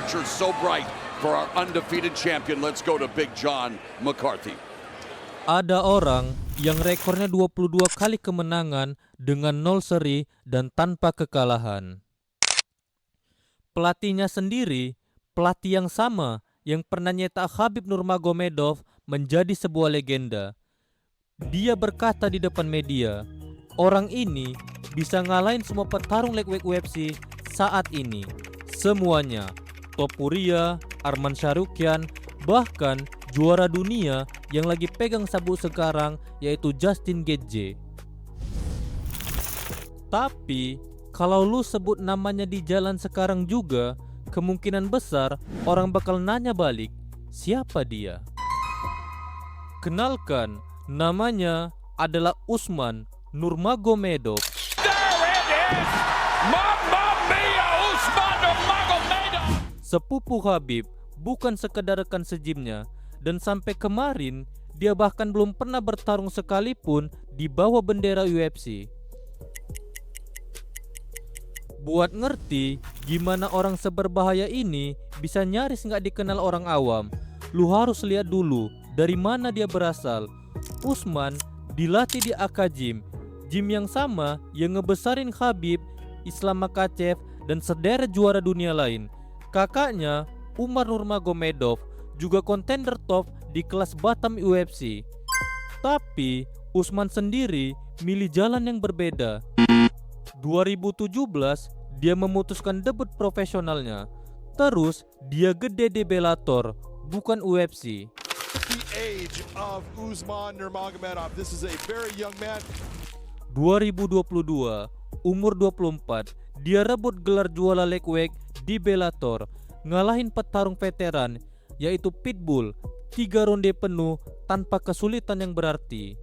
future so bright for our undefeated champion. Let's go to Big John McCarthy. Ada orang yang rekornya 22 kali kemenangan dengan 0 seri dan tanpa kekalahan. Pelatihnya sendiri, pelatih yang sama yang pernah nyetak Khabib Nurmagomedov menjadi sebuah legenda. Dia berkata di depan media, orang ini bisa ngalahin semua petarung lightweight UFC saat ini. Semuanya, Topuria, Arman Tsarukyan, bahkan juara dunia yang lagi pegang sabuk sekarang yaitu Justin Gaethje. Tapi kalau lu sebut namanya di jalan sekarang juga, kemungkinan besar orang bakal nanya balik, siapa dia? Kenalkan, namanya adalah Usman Nurmagomedov. Sepupu Khabib, bukan sekedar rekan sejimnya, dan sampai kemarin dia bahkan belum pernah bertarung sekalipun di bawah bendera UFC. Buat ngerti gimana orang seberbahaya ini bisa nyaris nggak dikenal orang awam, lu harus lihat dulu dari mana dia berasal. Usman dilatih di AK Gym yang sama yang ngebesarin Khabib, Islam Makhachev, dan sederet juara dunia lain. Kakaknya, Umar Nurmagomedov, juga kontender top di kelas Batam UFC. Tapi Usman sendiri milih jalan yang berbeda. 2017 dia memutuskan debut profesionalnya. Terus dia gede di Bellator, bukan UFC. The age of Usman Nurmagomedov. This is a very young man. 2022, umur 24, dia rebut gelar juara lightweight di Bellator, ngalahin petarung veteran yaitu Pitbull 3 ronde penuh tanpa kesulitan yang berarti.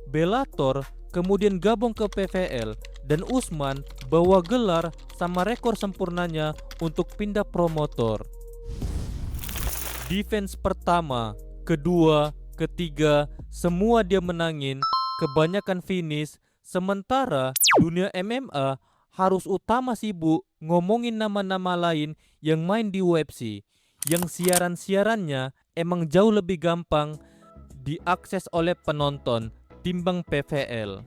Bellator kemudian gabung ke PFL dan Usman bawa gelar sama rekor sempurnanya untuk pindah promotor. Defense pertama, kedua, ketiga, semua dia menangin, kebanyakan finish. Sementara dunia MMA harus utama sibuk ngomongin nama-nama lain yang main di UFC, yang siaran-siarannya emang jauh lebih gampang diakses oleh penonton timbang PFL.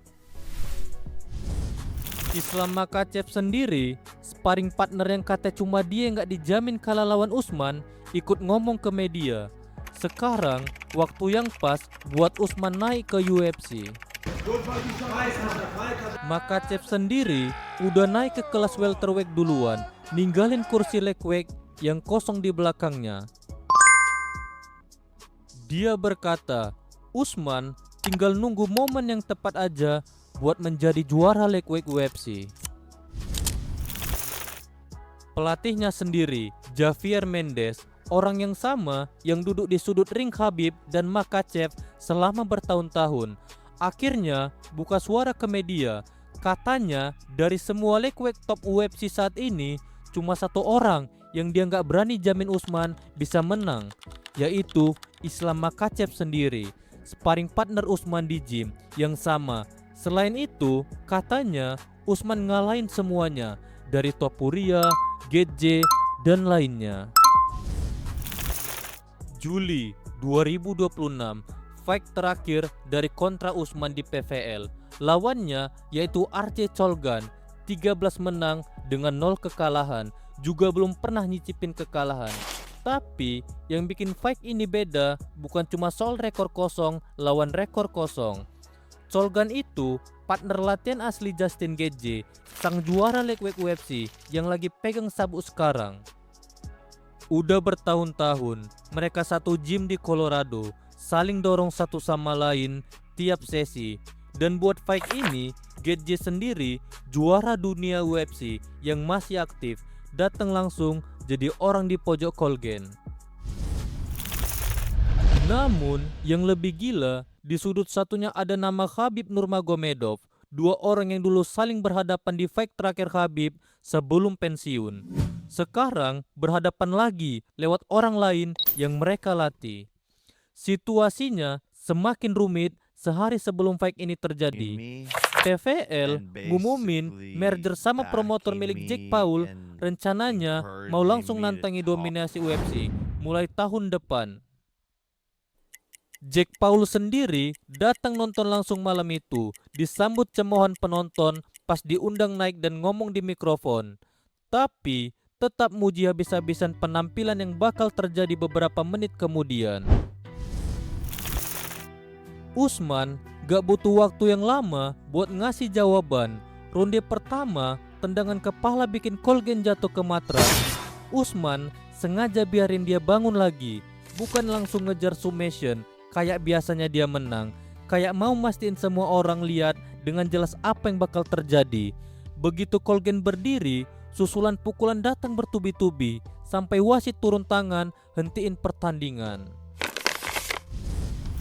Islam Makhachev sendiri, sparring partner yang kata cuma dia nggak dijamin kalah lawan Usman, ikut ngomong ke media. Sekarang waktu yang pas buat Usman naik ke UFC. Makhachev sendiri udah naik ke kelas welterweight duluan, ninggalin kursi lightweight yang kosong di belakangnya. Dia berkata, Usman tinggal nunggu momen yang tepat aja buat menjadi juara lightweight UFC. Pelatihnya sendiri, Javier Mendez, orang yang sama yang duduk di sudut ring Khabib dan Makhachev selama bertahun-tahun, akhirnya buka suara ke media. Katanya dari semua lightweight top UFC saat ini, cuma satu orang yang dia nggak berani jamin Usman bisa menang, yaitu Islam Makhachev sendiri, sparring partner Usman di gym yang sama. Selain itu, katanya Usman ngalahin semuanya, dari Topuria, Gaethje, dan lainnya. Juli 2026, fight terakhir dari kontra Usman di PFL. Lawannya yaitu Archie Cholgan, 13 menang dengan 0 kekalahan, juga belum pernah nyicipin kekalahan. Tapi yang bikin fight ini beda bukan cuma soal rekor kosong lawan rekor kosong. Cholgan itu partner latihan asli Justin Gaethje, sang juara lightweight UFC yang lagi pegang sabuk sekarang. Udah bertahun-tahun mereka satu gym di Colorado, saling dorong satu sama lain tiap sesi. Dan buat fight ini, Gaethje sendiri, juara dunia UFC yang masih aktif, datang langsung jadi orang di pojok Colgan. Namun yang lebih gila, di sudut satunya ada nama Khabib Nurmagomedov, dua orang yang dulu saling berhadapan di fight terakhir Khabib sebelum pensiun. Sekarang berhadapan lagi lewat orang lain yang mereka latih. Situasinya semakin rumit sehari sebelum fight ini terjadi. PVL ngumumin merger sama promotor milik Jake Paul, rencananya mau langsung nantangi dominasi UFC mulai tahun depan. Jake Paul sendiri datang nonton langsung malam itu, disambut cemoohan penonton pas diundang naik dan ngomong di mikrofon. Tapi tetap muji habis-habisan penampilan yang bakal terjadi beberapa menit kemudian. Usman gak butuh waktu yang lama buat ngasih jawaban. Ronde pertama, tendangan kepala bikin Colgan jatuh ke matras. Usman sengaja biarin dia bangun lagi, bukan langsung ngejar submission kayak biasanya dia menang. Kayak mau mastiin semua orang lihat dengan jelas apa yang bakal terjadi. Begitu Colgan berdiri, susulan pukulan datang bertubi-tubi sampai wasit turun tangan hentiin pertandingan.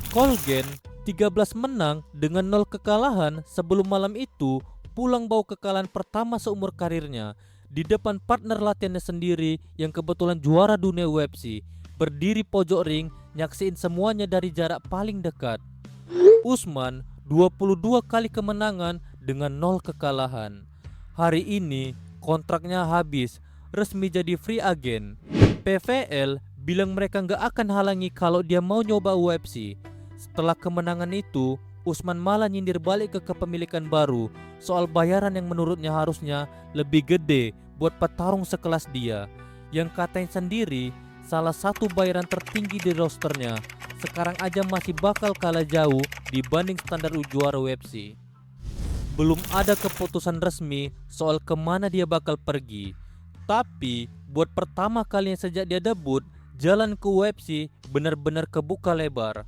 Colgan 13 menang dengan 0 kekalahan sebelum malam itu pulang bawa kekalahan pertama seumur karirnya di depan partner latihannya sendiri yang kebetulan juara dunia UFC, berdiri pojok ring nyaksiin semuanya dari jarak paling dekat. Usman 22 kali kemenangan dengan 0 kekalahan. Hari ini kontraknya habis, resmi jadi free agent. PVL bilang mereka nggak akan halangi kalau dia mau nyoba UFC. Setelah kemenangan itu, Usman malah nyindir balik ke kepemilikan baru soal bayaran yang menurutnya harusnya lebih gede buat petarung sekelas dia, yang katanya sendiri salah satu bayaran tertinggi di rosternya. Sekarang aja masih bakal kalah jauh dibanding standar juara UFC. Belum ada keputusan resmi soal kemana dia bakal pergi. Tapi buat pertama kalinya sejak dia debut, jalan ke UFC benar-benar kebuka lebar.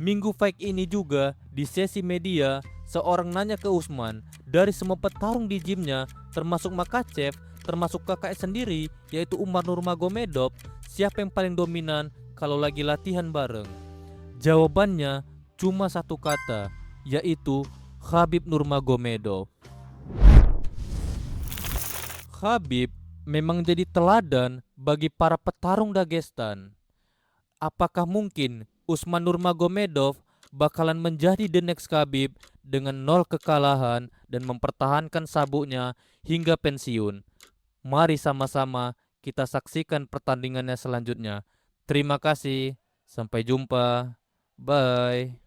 Minggu fight ini juga di sesi media, seorang nanya ke Usman, dari semua petarung di gymnya termasuk Makhachev, termasuk kakaknya sendiri yaitu Umar Nurmagomedov, siapa yang paling dominan kalau lagi latihan bareng? Jawabannya cuma satu kata, yaitu Khabib Nurmagomedov. Khabib memang jadi teladan bagi para petarung Dagestan. Apakah mungkin Usman Nurmagomedov bakalan menjadi the next Khabib dengan 0 kekalahan dan mempertahankan sabuknya hingga pensiun? Mari sama-sama kita saksikan pertandingannya selanjutnya. Terima kasih, sampai jumpa, bye.